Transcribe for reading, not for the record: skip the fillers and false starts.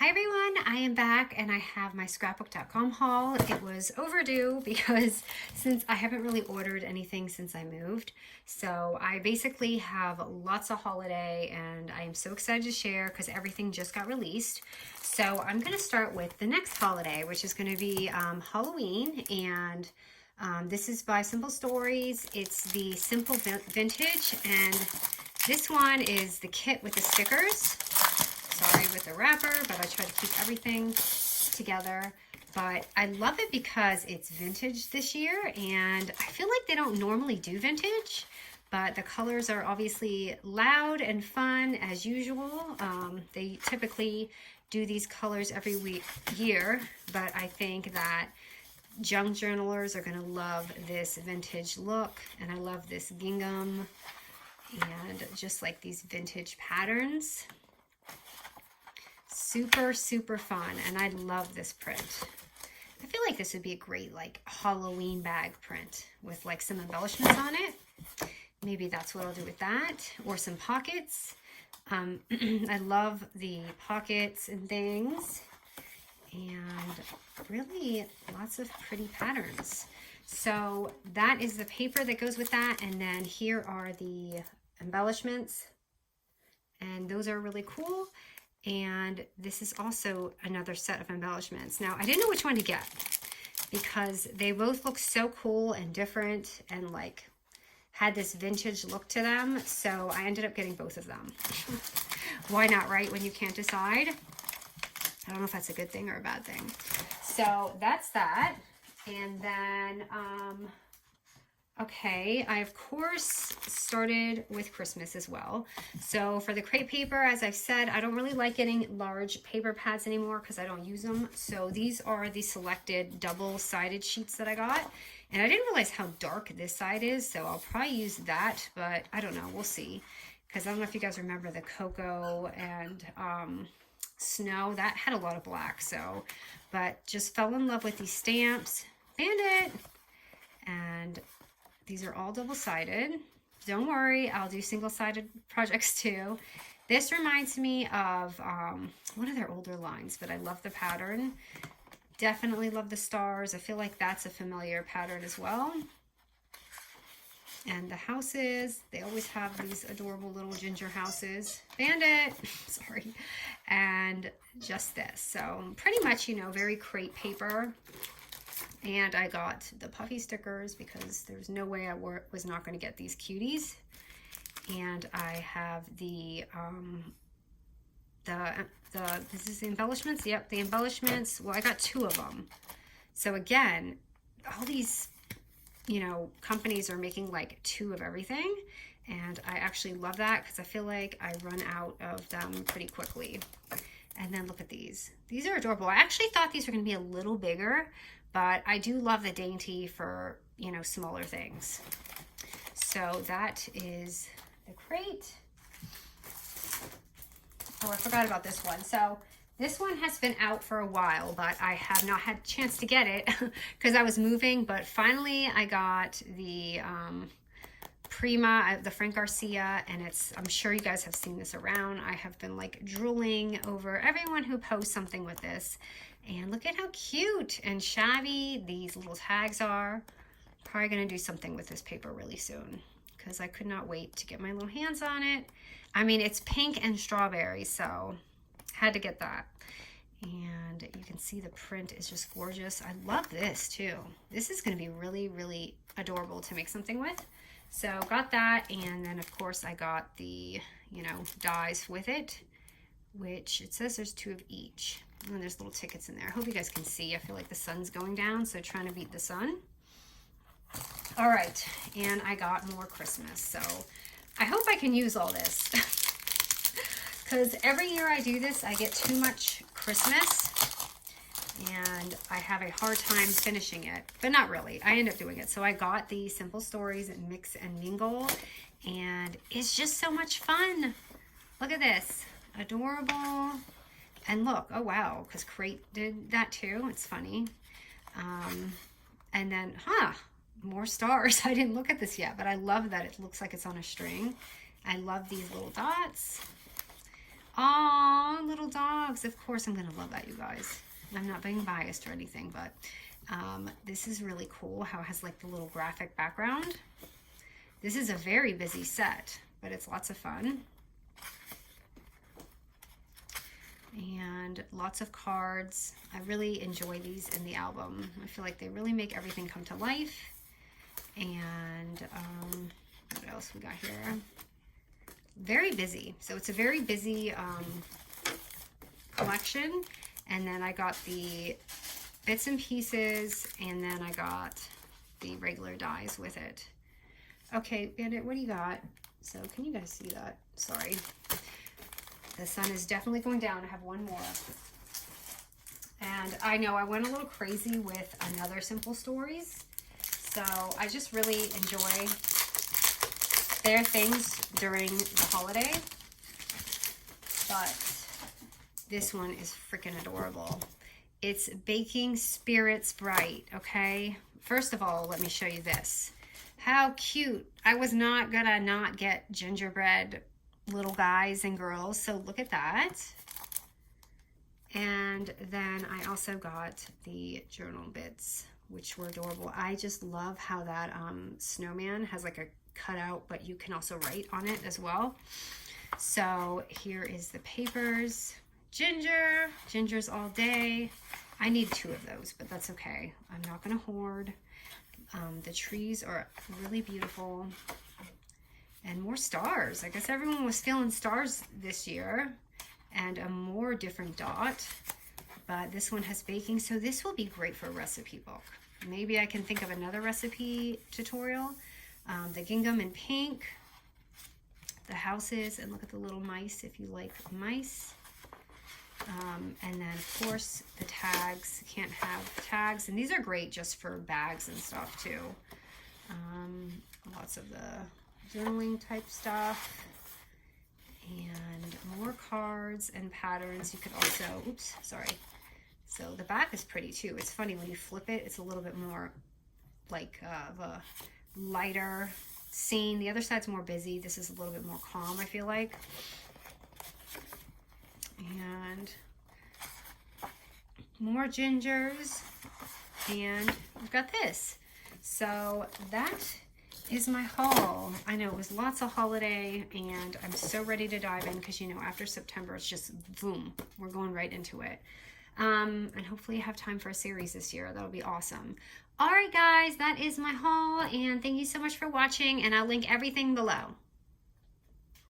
Hi everyone, I am back and I have my scrapbook.com haul. It was overdue because since I haven't really ordered anything since I moved. So I basically have lots of holiday and I am so excited to share because everything just got released. So I'm going to start with the next holiday, which is going to be Halloween, and this is by Simple Stories. It's the Simple Vintage, and this one is the kit with the stickers. Sorry with the wrapper, but I try to keep everything together. But I love it because it's vintage this year, and I feel like they don't normally do vintage, but the colors are obviously loud and fun as usual. They typically do these colors every year, but I think that junk journalers are gonna love this vintage look, and I love this gingham and just like these vintage patterns. Super, super fun, and I love this print. I feel like this would be a great like Halloween bag print with like some embellishments on it. Maybe that's what I'll do with that, or some pockets. I love the pockets and things, and really lots of pretty patterns. So that is the paper that goes with that, and then here are the embellishments, and those are really cool. And this is also another set of embellishments. Now, I didn't know which one to get because they both look so cool and different and like had this vintage look to them. So I ended up getting both of them. Why not, right? When you can't decide. I don't know if that's a good thing or a bad thing. So that's that. And then, okay, I of course started with Christmas as well. So for the crepe paper, as I've said, I don't really like getting large paper pads anymore because I don't use them. So these are the selected double-sided sheets that I got. And I didn't realize how dark this side is, so I'll probably use that, but I don't know, we'll see. Because I don't know if you guys remember the cocoa and snow, that had a lot of black. So, but just fell in love with these stamps, Bandit, and these are all double-sided. Don't worry, I'll do single-sided projects too. This reminds me of one of their older lines, but I love the pattern. Definitely love the stars. I feel like that's a familiar pattern as well. And the houses, they always have these adorable little ginger houses. Bandit, sorry. And just this. So pretty much, you know, very crepe paper. And I got the Puffy Stickers because there's no way I was not going to get these cuties. And I have the this is the embellishments. Yep, the embellishments. Well, I got two of them. So again, all these, you know, companies are making like two of everything. And I actually love that because I feel like I run out of them pretty quickly. And then look at these. These are adorable. I actually thought these were going to be a little bigger, but I do love the dainty for, you know, smaller things. So that is the crate. Oh, I forgot about this one. So this one has been out for a while, but I have not had a chance to get it because I was moving. But finally I got the Prima, the Frank Garcia, and I'm sure you guys have seen this around. I have been like drooling over everyone who posts something with this. And look at how cute and shabby these little tags are. Probably gonna do something with this paper really soon because I could not wait to get my little hands on it. I mean, it's pink and strawberry, so had to get that. And you can see the print is just gorgeous. I love this too. This is gonna be really, really adorable to make something with. So got that, and then of course I got the, you know, dies with it, which it says there's two of each. And there's little tickets in there. I hope you guys can see. I feel like the sun's going down, so trying to beat the sun. All right, and I got more Christmas. So I hope I can use all this. Because every year I do this, I get too much Christmas. And I have a hard time finishing it. But not really. I end up doing it. So I got the Simple Stories and Mix and Mingle. And it's just so much fun. Look at this. Adorable. And look, oh wow, because Crepe did that too. It's funny. And then, more stars. I didn't look at this yet, but I love that it looks like it's on a string. I love these little dots. Aw, little dogs. Of course I'm gonna love that, you guys. I'm not being biased or anything, but this is really cool how it has like the little graphic background. This is a very busy set, but it's lots of fun. And lots of cards. I really enjoy these in the album. I feel like they really make everything come to life. And what else we got here? Very busy. So it's a very busy collection. And then I got the bits and pieces, and then I got the regular dies with it. Okay, Bandit, what do you got? So can you guys see that? Sorry. The sun is definitely going down. I have one more. And I know I went a little crazy with another Simple Stories. So I just really enjoy their things during the holiday. But this one is freaking adorable. It's Baking Spirits Bright, okay? First of all, let me show you this. How cute. I was not gonna not get gingerbread little guys and girls, so look at that. And then I also got the journal bits, which were adorable. I just love how that snowman has like a cutout, but you can also write on it as well. So here is the papers. Ginger's all day. I need 2 of those, but that's okay. I'm not gonna hoard. The trees are really beautiful. And more stars. I guess everyone was feeling stars this year. And a more different dot. But this one has baking, so this will be great for a recipe book. Maybe I can think of another recipe tutorial. The gingham in pink. The houses, and look at the little mice if you like mice. And then of course the tags. Can't have tags, and these are great just for bags and stuff too. Lots of the journaling type stuff, and more cards and patterns. You could also, oops, sorry. So the back is pretty too. It's funny when you flip it, it's a little bit more like of a lighter scene. The other side's more busy. This is a little bit more calm, I feel like. And more gingers, and we've got this. So that is my haul. I know it was lots of holiday, and I'm so ready to dive in because, you know, after September it's just boom, we're going right into it. And hopefully I have time for a series this year. That'll be awesome. All right guys, that is my haul, and thank you so much for watching, and I'll link everything below.